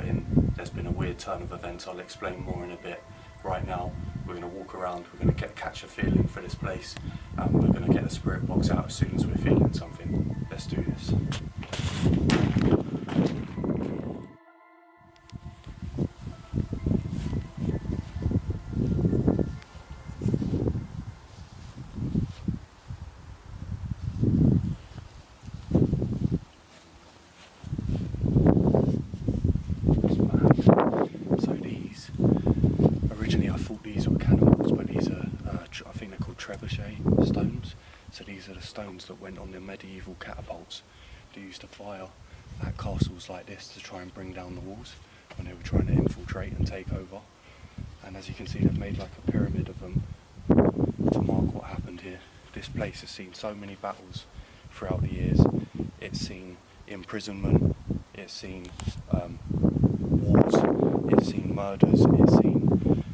put in, there's been a weird turn of events. I'll explain more in a bit. Right now, we're going to walk around, we're going to catch a feeling for this place, and we're going to get the spirit box out as soon as we're feeling something. Let's do this. Stones. So these are the stones that went on the medieval catapults they used to fire at castles like this to try and bring down the walls when they were trying to infiltrate and take over. And as you can see, they've made like a pyramid of them to mark what happened here. This place has seen so many battles throughout the years. It's seen imprisonment, it's seen wars, it's seen murders, it's seen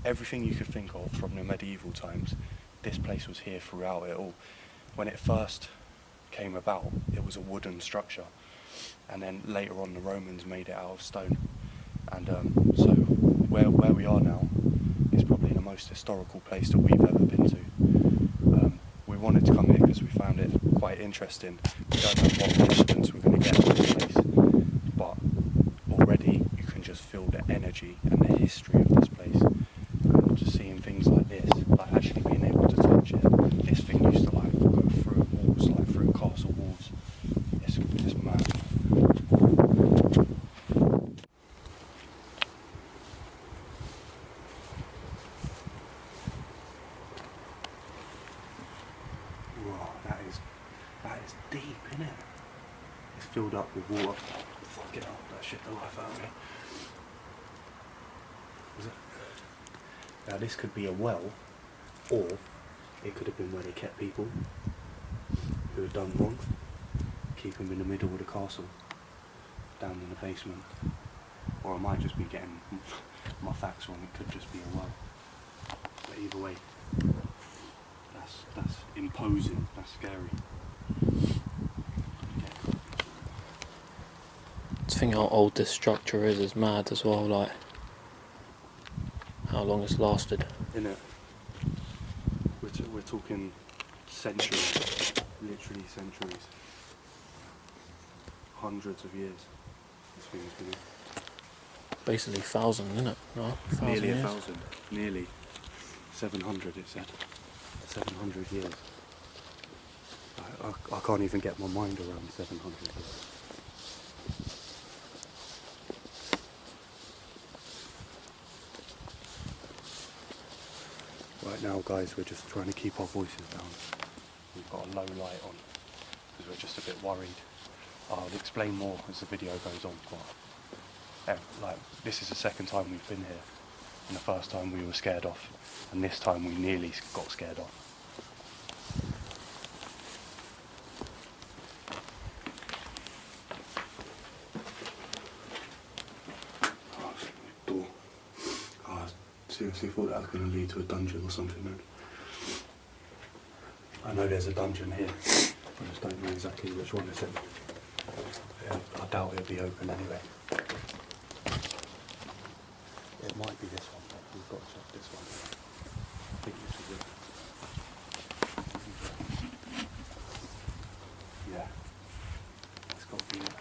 everything you could think of from the medieval times. This place was here throughout it all. When it first came about, it was a wooden structure, and then later on the Romans made it out of stone. And so where we are now is probably the most historical place that we've ever been to. We wanted to come here because we found it quite interesting. We don't know what evidence we're going to get from this place, but already you can just feel the energy and the history of this place. And just seeing things like this, like actually being able to touch it. This thing used to like go through walls, like through castle walls. It's mad. Whoa, that is deep, isn't it? It's filled up with water. Fucking hell, that shit the life out of me. Now this could be a well, or it could have been where they kept people who had done wrong. Keep them in the middle of the castle, down in the basement. Or I might just be getting my facts wrong, it could just be a well. But either way, that's imposing, that's scary. To think how old this structure is mad as well, like how long it's lasted. Innit? We're talking centuries, literally centuries. Hundreds of years this thing's been here. Basically 1,000, isn't it? No, 1,000 Nearly years. 1,000, nearly 700 it said. 700 years. I can't even get my mind around 700 years. Right now, guys, we're just trying to keep our voices down. We've got a low light on because we're just a bit worried. I'll explain more as the video goes on. But like, this is the second time we've been here, and the first time we were scared off, and this time we nearly got scared off. Seriously thought that was going to lead to a dungeon or something, man. I know there's a dungeon here, I just don't know exactly which one it's in. Yeah, I doubt it'll be open anyway. It might be this one, but we've got to check this one. I think this is it. Yeah, it's got to be it.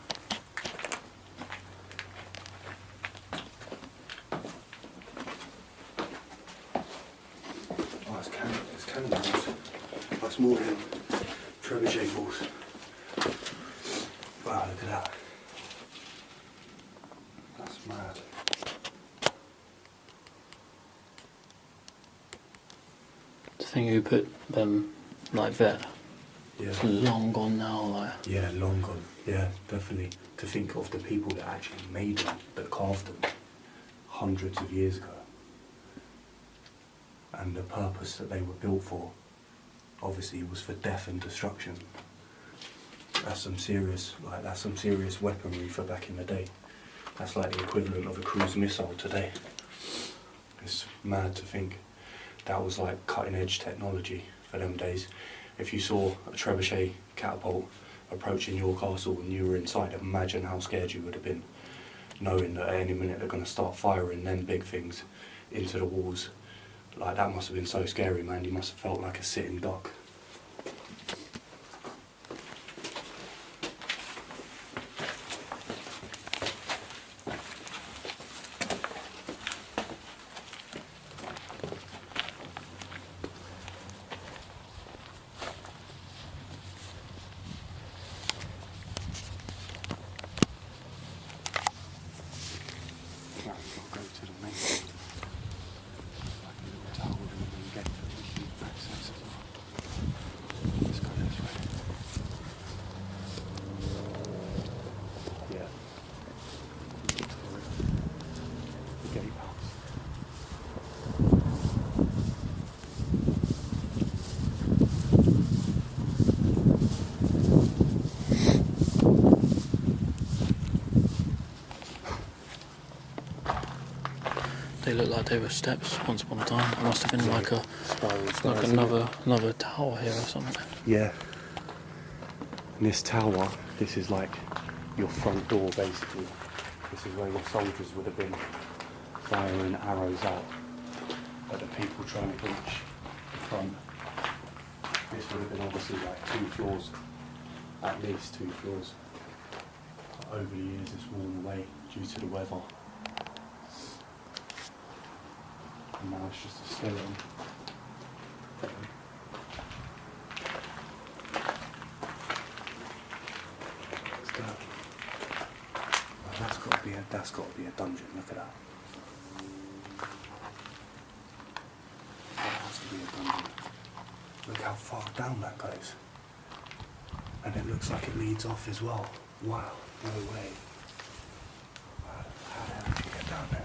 That's more than trebuchet balls. Wow, look at that. That's mad. The thing who put them like that, Yeah. it's long gone now, like. Yeah, long gone. Yeah, definitely. To think of the people that actually made them, that carved them, hundreds of years ago. And the purpose that they were built for, obviously, was for death and destruction. That's some serious weaponry for back in the day. That's like the equivalent of a cruise missile today. It's mad to think that was like cutting edge technology for them days. If you saw a trebuchet catapult approaching your castle and you were inside, imagine how scared you would have been. knowing that at any minute they're going to start firing them big things into the walls. Like, that must have been so scary, man. You must have felt like a sitting duck. Now we've got to go to the main building. Like a little tower with a little gate that we can access as well. Let's go this way. Yeah. The gatehouse. They look like they were steps once upon a time. There must have been like a Spiral, another tower here or something. Yeah. And this tower, this is like your front door basically. This is where your soldiers would have been firing arrows out at the people trying to reach the front. This would have been obviously like 2 floors, at least 2 floors. But over the years it's worn away due to the weather. And now it's just a skeleton. Let's go. Oh, that's got to be a dungeon. Look at that. That has to be a dungeon. Look how far down that goes. And it looks like it leads off as well. Wow, no way. How the hell did you get down there?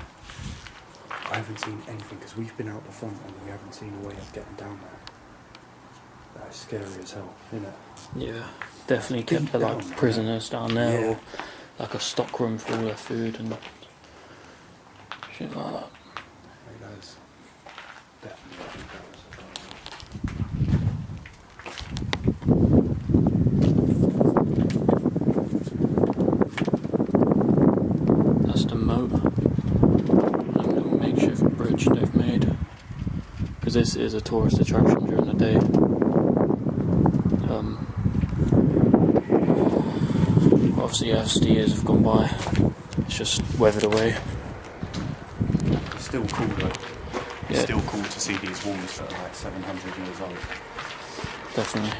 I haven't seen anything because we've been out the front and we haven't seen a way of getting down there. That is scary as hell, isn't it? Yeah, definitely kept their like prisoners down there, or like a stock room for all their food and shit like that. It goes. Definitely, I think that was. That's the moat. A little makeshift bridge they've made. Because this is a tourist attraction during the day. Obviously, as the years have gone by, it's just weathered away. It's still cool though. It's Yeah. still cool to see these walls that are like 700 years old. Definitely.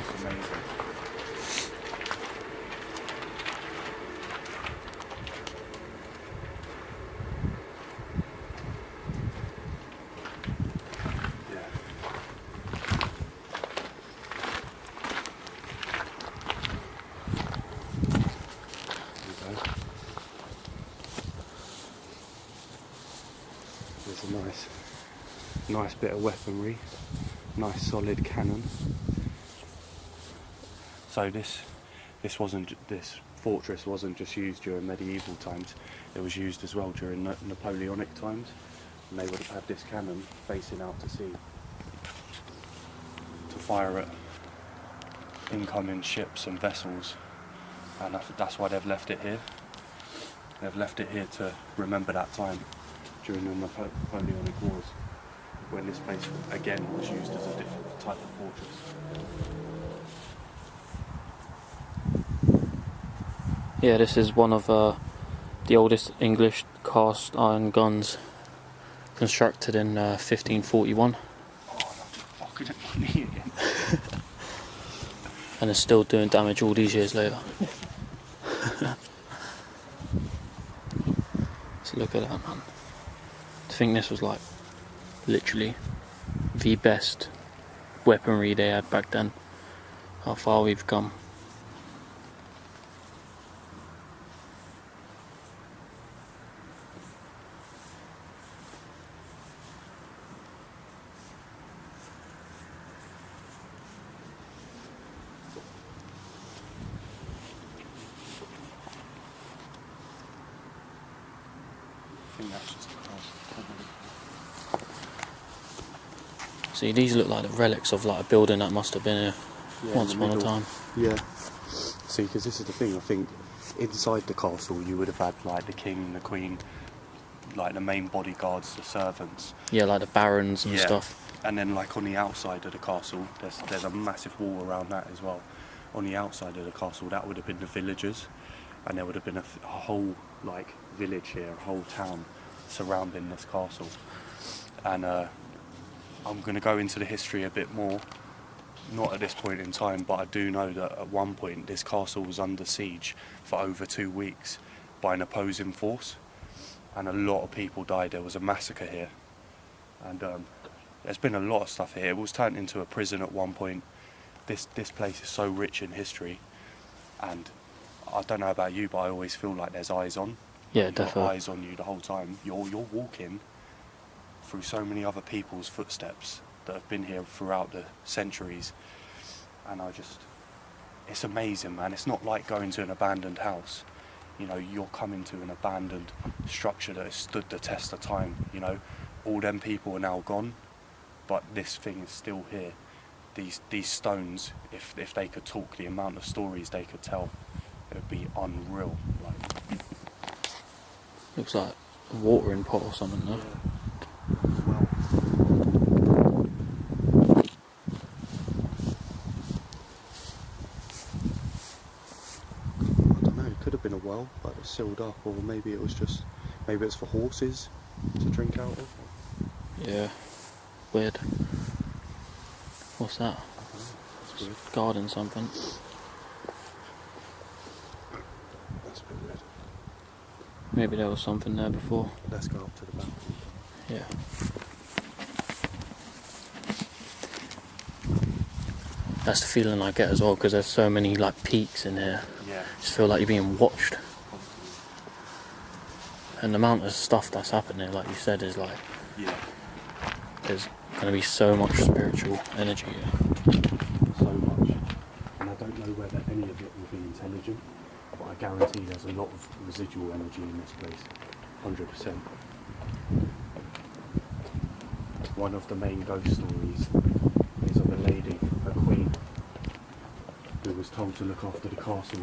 It's amazing. There's a nice bit of weaponry, nice solid cannon. So this fortress wasn't just used during medieval times; it was used as well during Napoleonic times, and they would have had this cannon facing out to sea to fire at incoming ships and vessels, and that's why they've left it here. They've left it here to remember that time during the Napoleonic Wars, when this place again was used as a different type of fortress. Yeah, this is one of the oldest English cast iron guns, constructed in 1541. Oh, I'm fucking at my knee again. And it's still doing damage all these years later. So look at that, man. To think this was like literally the best weaponry they had back then. How far we've come. I think that's just across. See, these look like the relics of like a building that must have been here Yeah, once in the upon a middle. time. Yeah. See, because this is the thing, I think inside the castle you would have had like the king, the queen, like the main bodyguards, the servants. Yeah, like the barons and stuff. And then like on the outside of the castle, there's a massive wall around that as well. On the outside of the castle, that would have been the villagers, and there would have been a whole like village here, a whole town surrounding this castle. And I'm going to go into the history a bit more, not at this point in time, but I do know that at one point this castle was under siege for over 2 weeks by an opposing force, and a lot of people died. There was a massacre here, and there's been a lot of stuff here. It was turned into a prison at one point. This place is so rich in history, and I don't know about you, but I always feel like there's eyes on. Yeah, You've got definitely. eyes on you the whole time. You're walking through so many other people's footsteps that have been here throughout the centuries, and it's amazing, man. It's not like going to an abandoned house. You know, you're coming to an abandoned structure that has stood the test of time. You know, all them people are now gone, but this thing is still here. These stones, if they could talk, the amount of stories they could tell, it would be unreal. Like, Looks like a watering pot or something, though. well, I don't know. It could have been a well, but it's sealed up, or maybe it's for horses to drink out of. Yeah. Weird. What's that? That's weird. Garden something. That's a bit weird. Maybe there was something there before. Let's go up to the balcony. Yeah. That's the feeling I get as well, because there's so many like peaks in here. Yeah. Just feel like you're being watched. And the amount of stuff that's happening, like you said, is like, Yeah. there's going to be so much spiritual energy here. So much. And I don't know whether any of it will be intelligent, but I guarantee there's a lot of residual energy in this place. 100%. One of the main ghost stories is of a lady, a queen, who was told to look after the castle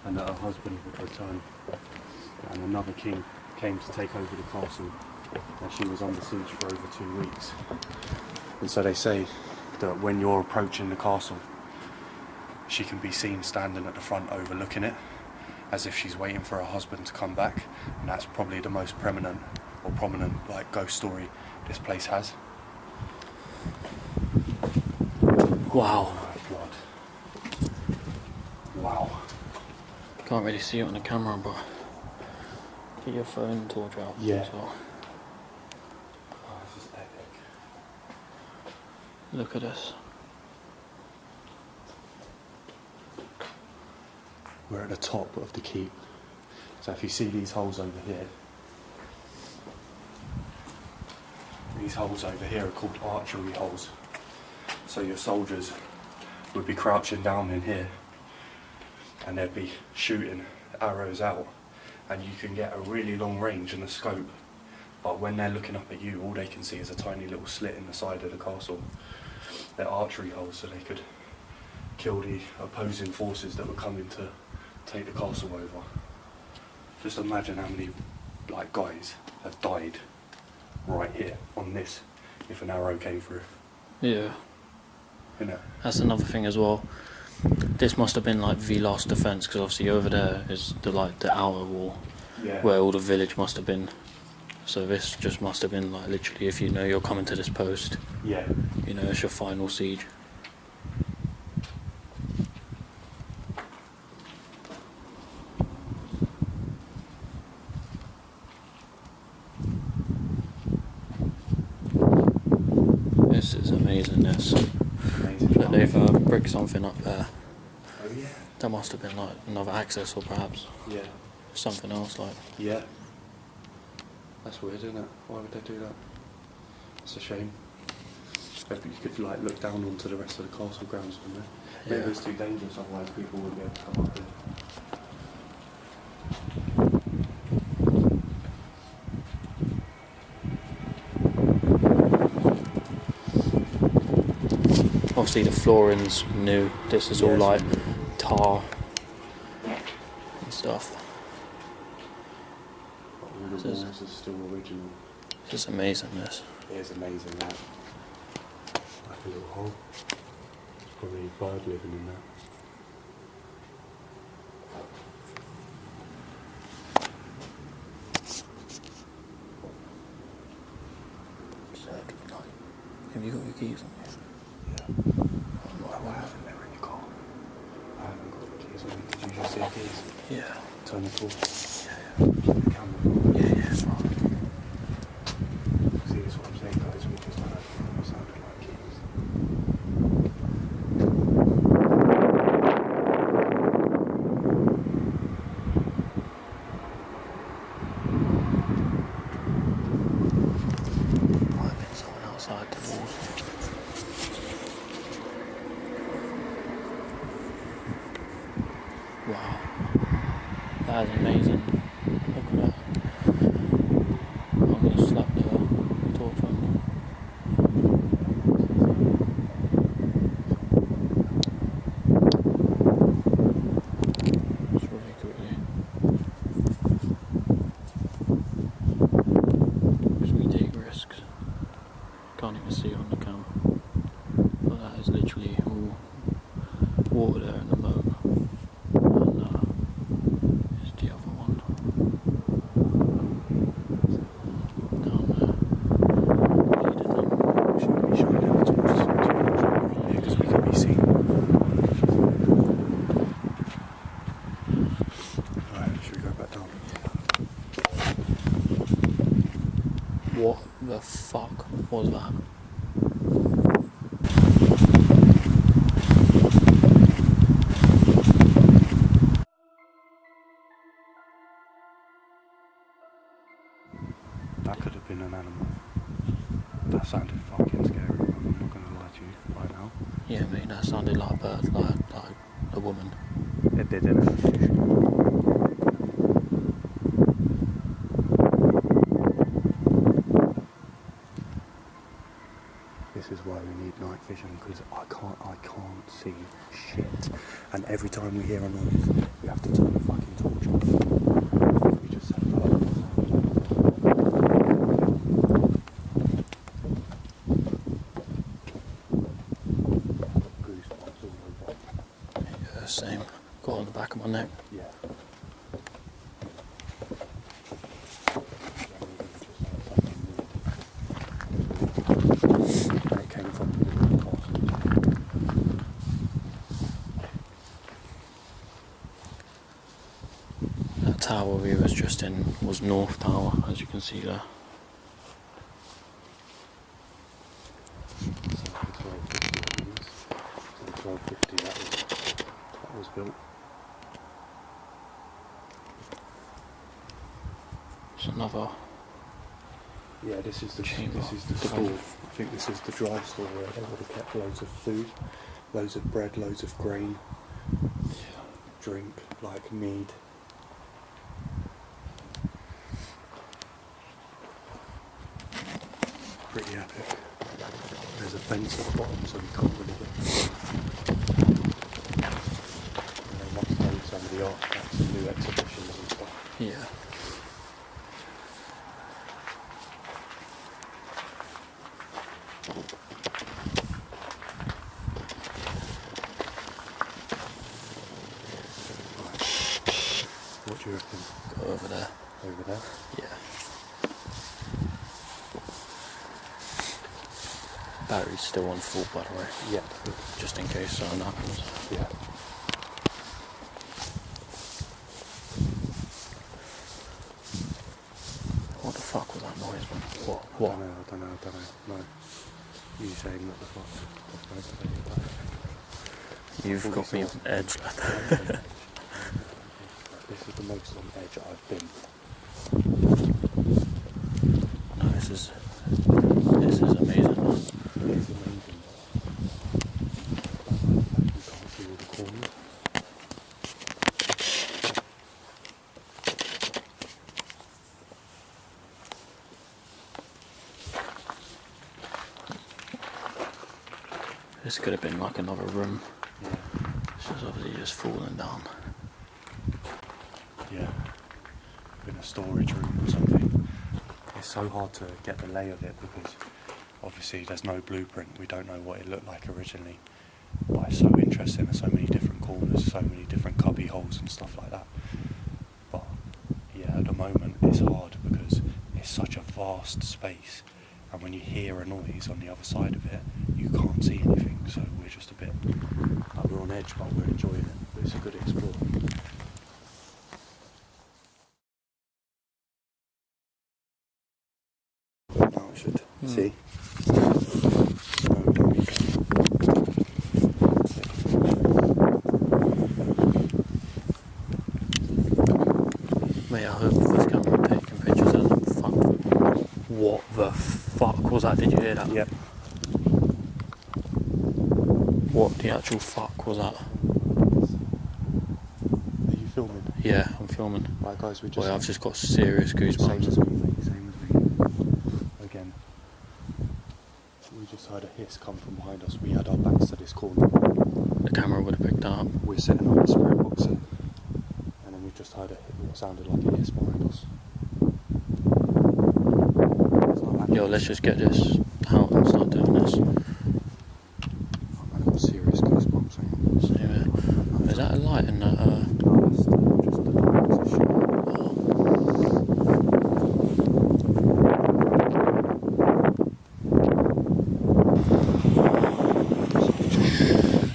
and that her husband would return. And another king came to take over the castle, and she was under siege for over 2 weeks. And so they say that when you're approaching the castle, she can be seen standing at the front overlooking it, as if she's waiting for her husband to come back. And that's probably the most prominent like ghost story this place has. Wow. Oh my God. Wow. Can't really see it on the camera, but get your phone torch out. Yeah. as well. Oh, this is epic. Look at this. We're at the top of the keep. So if you see these holes over here, these holes over here are called archery holes. So your soldiers would be crouching down in here and they'd be shooting arrows out, and you can get a really long range in the scope, but when they're looking up at you, all they can see is a tiny little slit in the side of the castle. They're archery holes, so they could kill the opposing forces that were coming to take the castle over. Just imagine how many like guys have died right here on this if an arrow came through. Yeah. You know. That's another thing as well. This must have been like the last defence, because obviously over there is the outer wall Yeah. where all the village must have been. So this just must have been like literally, if you know you're coming to this post, Yeah. you know it's your final siege. This is amazing. This. Amazing. Look, they've bricked something up there. Oh yeah. That must have been like another access, or perhaps Yeah. something else like. Yeah. That's weird, isn't it? Why would they do that? It's a shame. Maybe you could like look down onto the rest of the castle grounds from there. Maybe Yeah. it's too dangerous, otherwise people wouldn't be able to come up here. Obviously the flooring's new. This is all Yeah, like it's tar. stuff. All the walls are still original. This is amazing, this. It is amazing, that. Like a little hole. There's probably a bird living in that. Have you got your keys on you? Yeah. I have them there in your car. I haven't got the keys on me. Did you just see the keys? Yeah. Turn the call. Yeah. The camera. Yeah, it's fine. See, that's what I'm saying, guys. We just heard what sounded like keys. Might have been someone outside the walls. Wow. That is amazing. Look at that. I'm going to slap the torch on. It's really quickly. Because we take risks. Can't even see on the camera. But that is literally all water there in the moat. And here's the other one. Down there. Leading them. Should we shine out towards yeah, because we can be seen. Alright, should we go back down? What the fuck was that? That could have been an animal. That sounded fucking scary. I'm not going to lie to you right now. Yeah, mate, that sounded like a bird, like a woman. It did, didn't it? This is why we need night vision, because I can't see shit. And every time we hear a noise, we have to turn the fucking torch off. We just said that. Goosebumps all over. Yeah, same. Got it on the back of my neck. Yeah. It came from the middle of the castle. That tower we was just in was North Tower, as you can see there. So 1250 that was built. It's another. Yeah, this is the Chamber. store. I think this is the dry store where they would have kept loads of food, loads of bread, loads of grain, drink, like mead. Pretty epic. There's a fence at the bottom, so we can't really get. And they must know some of the artifacts and new exhibitions and stuff. Yeah. What do you reckon? Go over there. Over there? Yeah. Battery's still on full, by the way. Yeah. Just in case something happens. Yeah. What the fuck was that noise, man? What? I don't know. No. You saying what the fuck? You've got me on edge like that. This is the most on edge I've been. No, this is amazing, man. It is amazing. You can't see all the corners. This could have been like another room. Yeah. This is obviously just falling down. yeah, in a storage room or something. It's so hard to get the lay of it because obviously there's no blueprint. We don't know what it looked like originally. But it's so interesting. There's so many different corners, so many different cubby holes and stuff like that. But yeah, at the moment it's hard because it's such a vast space, and when you hear a noise on the other side of it, you can't see anything. So we're just a bit like we're on edge, but we're enjoying it. It's a good explore. Now I should see. Mate, I hope this camera taking pictures and fuck. What the fuck was that? Did you hear that? Yep. What the actual fuck was that? Are you filming? Yeah, I'm filming. Right guys, we just... Boy, I've just got serious Same goosebumps. as me, mate, same as me. Again. We just heard a hiss come from behind us. We had our backs to this corner. The camera would have picked that up. We're sitting on the spirit box and then we just heard what sounded like a hiss behind us. Yo, let's just get this out and start doing this. I've got serious goosebumps. So, yeah. Is that a light in that? No, that's just the darkness of shit.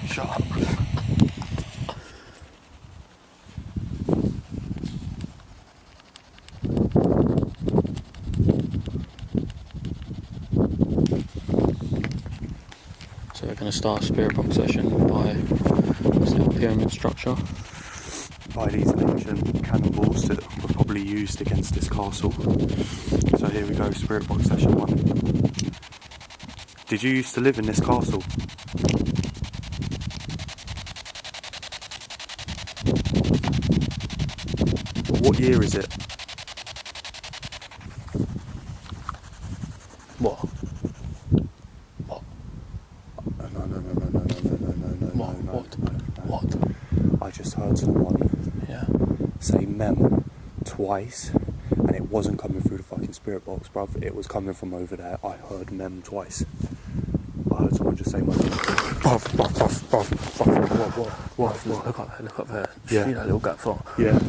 Shut up. So we're going to start a spirit box session by this little pyramid structure. By these ancient cannonballs that were probably used against this castle. So here we go, spirit box session 1. Did you used to live in this castle? What year is it? What? What? I just heard someone say mem twice, and it wasn't coming through the fucking spirit box, bruv. It was coming from over there. I heard mem twice. I heard someone just say mem. Bruv. What? Look up there. Yeah. See that little gap for? Yeah.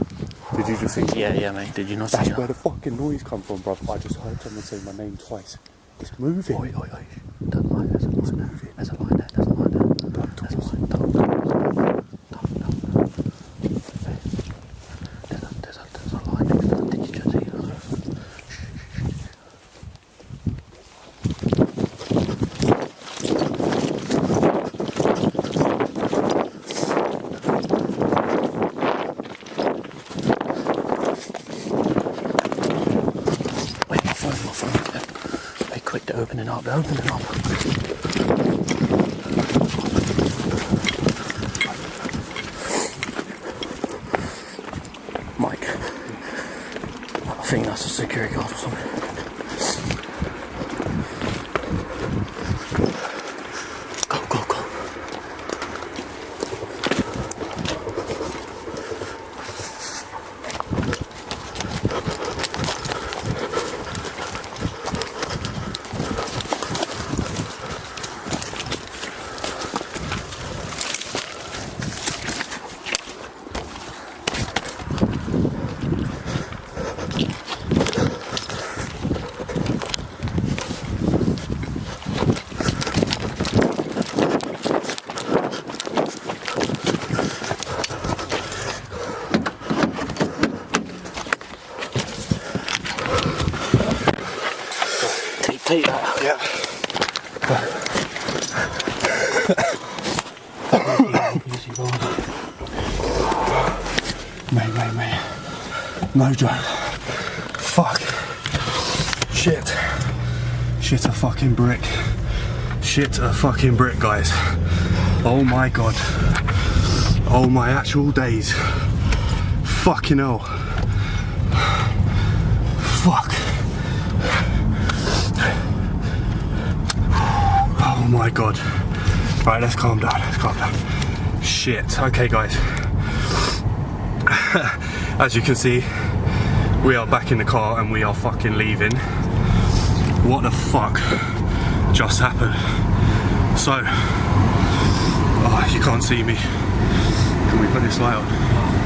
Did you just see? Yeah, mate. Did you not see That's that? where the fucking noise come from, bruv. I just heard someone say my name twice. It's moving. Oi. There's a light, there's a light there. There's a light there. There's a light there. There's a light. There's a light next to that. Did you just see that? Wait, my phone. Hey, quick, they're opening up. Mike, I think that's a security guard or something. Go. Take that. Yeah. Easy, bro. Mate. No joke. Fuck. Shit, a fucking brick. Shit, a fucking brick, guys. Oh my god. Oh my actual days. Fucking hell. Fuck. Oh my god. Right, let's calm down. Shit. Okay, guys. as you can see, we are back in the car and we are fucking leaving. What the fuck just happened? So, oh, you can't see me. Can we put this light on?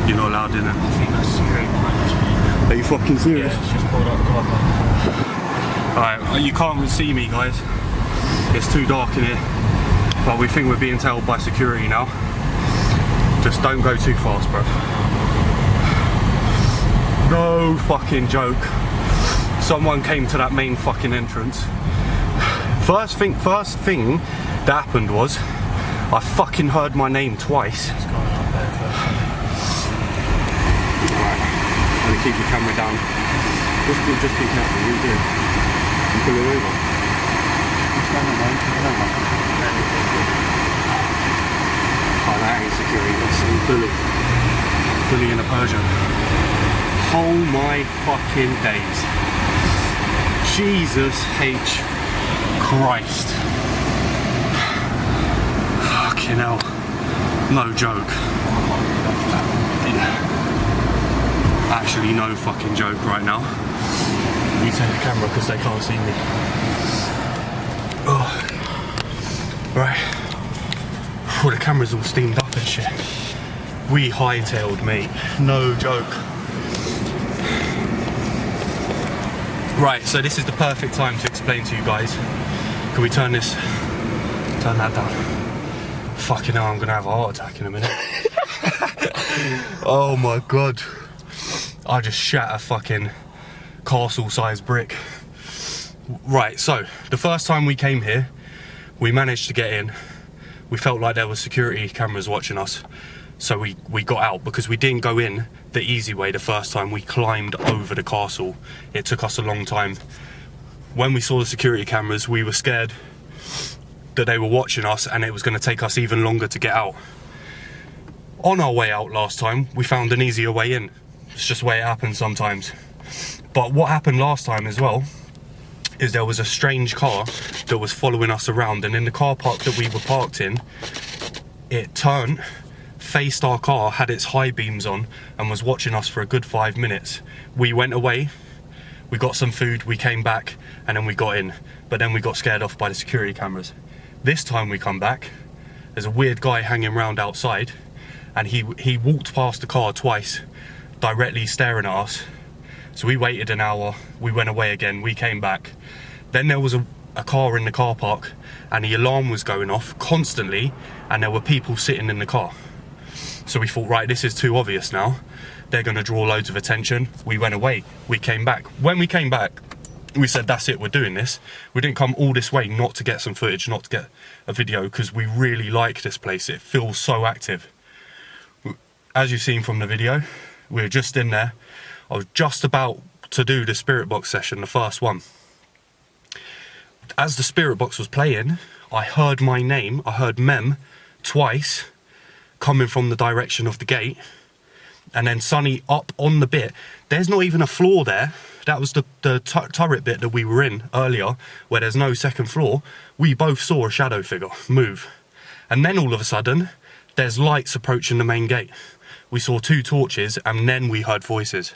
You're not allowed in it. I think that's security behind us, mate. Are you fucking serious? Yeah, it's just pulled up the car park. Alright, you can't see me, guys. It's too dark in here. But we think we're being tailed by security now. Just don't go too fast, bro. No fucking joke. Someone came to that main fucking entrance. First thing that happened was I fucking heard my name twice. It's going up there first. Alright, I'm gonna keep the camera down. Just be careful, what are you doing? You pull it over. What's going on, man? Oh, that ain't security, that's some bully. Bully in a Persian. Oh my fucking days. Jesus H. Christ. Fucking hell. No joke. Actually, no fucking joke right now. You take the camera because they can't see me. Oh. Right. Oh, the camera's all steamed up and shit. We hightailed, mate. No joke. Right, so this is the perfect time to explain to you guys. Can we turn that down? Fucking hell, I'm gonna have a heart attack in a minute. Oh my god. I just shat a fucking castle-sized brick. Right, so the first time we came here, we managed to get in. We felt like there was security cameras watching us. So we got out because we didn't go in the easy way the first time. We climbed over the castle. It took us a long time. When we saw the security cameras, we were scared that they were watching us and it was going to take us even longer to get out. On our way out last time, we found an easier way in. It's just the way it happens sometimes. But what happened last time as well is there was a strange car that was following us around, and in the car park that we were parked in, it turned, faced our car, had its high beams on, and was watching us for a good 5 minutes. We went away, we got some food, we came back, and then we got in. But then we got scared off by the security cameras. This time we come back, there's a weird guy hanging around outside, and he walked past the car twice, directly staring at us. So we waited an hour, we went away again, we came back. Then there was a car in the car park, and the alarm was going off constantly, and there were people sitting in the car. So we thought, right, this is too obvious now. They're gonna draw loads of attention. We went away, we came back. When we came back, we said, that's it, we're doing this. We didn't come all this way not to get some footage, not to get a video, because we really like this place. It feels so active. As you've seen from the video, we were just in there. I was just about to do the spirit box session, the first one. As the spirit box was playing, I heard my name, I heard Mem twice, coming from the direction of the gate. And then Sonny up on the bit. There's not even a floor there. That was the turret bit that we were in earlier, where there's no second floor. We both saw a shadow figure move. And then all of a sudden, there's lights approaching the main gate. We saw 2 torches, and then we heard voices.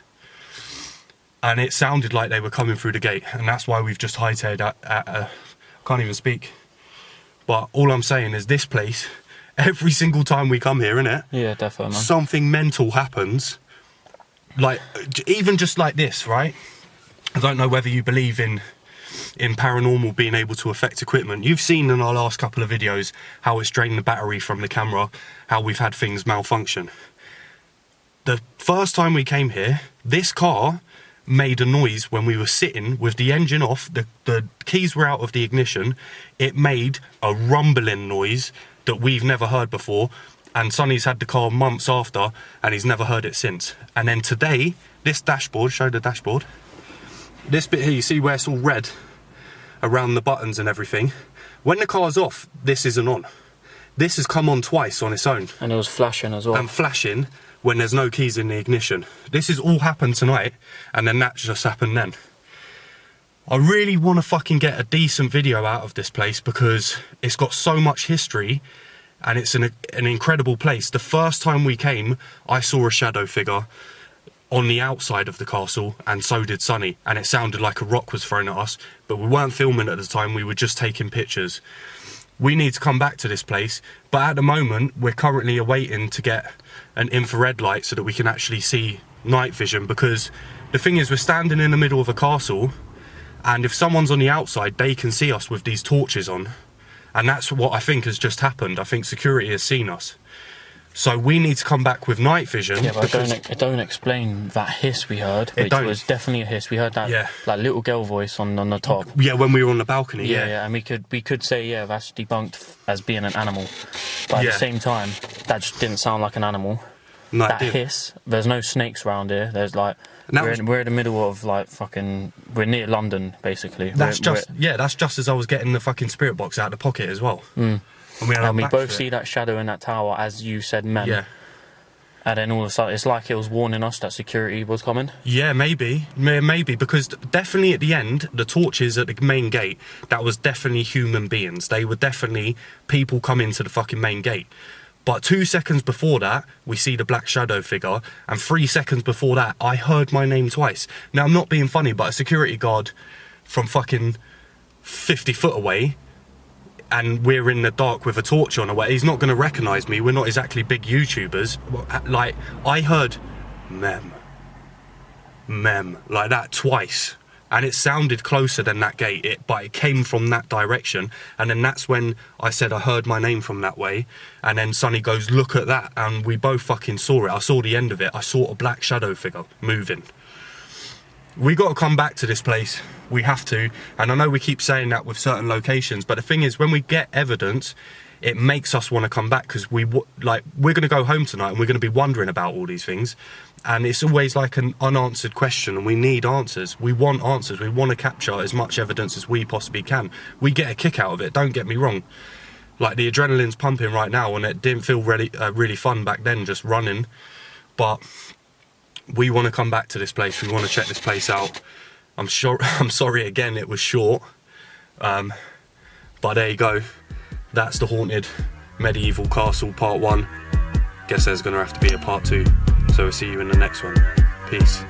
And it sounded like they were coming through the gate, and that's why we've just hightailed can't even speak. But all I'm saying is this place, every single time we come here, innit? Yeah, definitely, man. Something mental happens. Like, even just like this, right? I don't know whether you believe in paranormal being able to affect equipment. You've seen in our last couple of videos how it's drained the battery from the camera, how we've had things malfunction. The first time we came here, this car made a noise when we were sitting with the engine off, the keys were out of the ignition. It made a rumbling noise that we've never heard before, and Sonny's had the car months after and he's never heard it since. And then today, this dashboard, show the dashboard, this bit here, you see where it's all red around the buttons and everything. When the car's off, this isn't on. This has come on twice on its own. And it was flashing as well. And flashing when there's no keys in the ignition. This has all happened tonight, and then that just happened then. I really want to fucking get a decent video out of this place because it's got so much history and it's an incredible place. The first time we came, I saw a shadow figure on the outside of the castle, and so did Sonny, and it sounded like a rock was thrown at us, but we weren't filming at the time, we were just taking pictures. We need to come back to this place, but at the moment we're currently awaiting to get an infrared light so that we can actually see night vision, because the thing is, we're standing in the middle of a castle, and if someone's on the outside they can see us with these torches on, and that's what I think has just happened. I think security has seen us. So we need to come back with night vision. Yeah, but it don't explain that hiss we heard, which was definitely a hiss. We heard that like little girl voice on the top. Yeah, when we were on the balcony. Yeah, and we could say that's debunked as being an animal, but at the same time, that just didn't sound like an animal. No, that hiss. There's no snakes around here. There's like we're in the middle of like we're near London basically. That's just as I was getting the fucking spirit box out of the pocket as well. And we both see that shadow in that tower, as you said, men. Yeah. And then all of a sudden, it's like it was warning us that security was coming. Yeah, maybe, because definitely at the end, the torches at the main gate, that was definitely human beings. They were definitely people coming to the fucking main gate. But 2 seconds before that, we see the black shadow figure, and 3 seconds before that, I heard my name twice. Now, I'm not being funny, but a security guard from fucking 50 foot away, and we're in the dark with a torch on away, he's not going to recognise me. We're not exactly big YouTubers. Like, I heard mem, like that twice, and it sounded closer than that gate, but it came from that direction. And then that's when I said I heard my name from that way, and then Sonny goes, look at that, and we both fucking saw it. I saw the end of it. I saw a black shadow figure moving. We got to come back to this place. We have to. And I know we keep saying that with certain locations, but the thing is, when we get evidence, it makes us want to come back, because we're going to go home tonight and we're going to be wondering about all these things, and it's always like an unanswered question, and we need answers. We want answers. We want to capture as much evidence as we possibly can. We get a kick out of it, don't get me wrong. Like, the adrenaline's pumping right now, and it didn't feel really fun back then just running, but we want to come back to this place. We want to check this place out. I'm sorry again, it was short, but there you go. That's the haunted medieval castle part 1. Guess there's going to have to be a part 2. So we'll see you in the next one. Peace.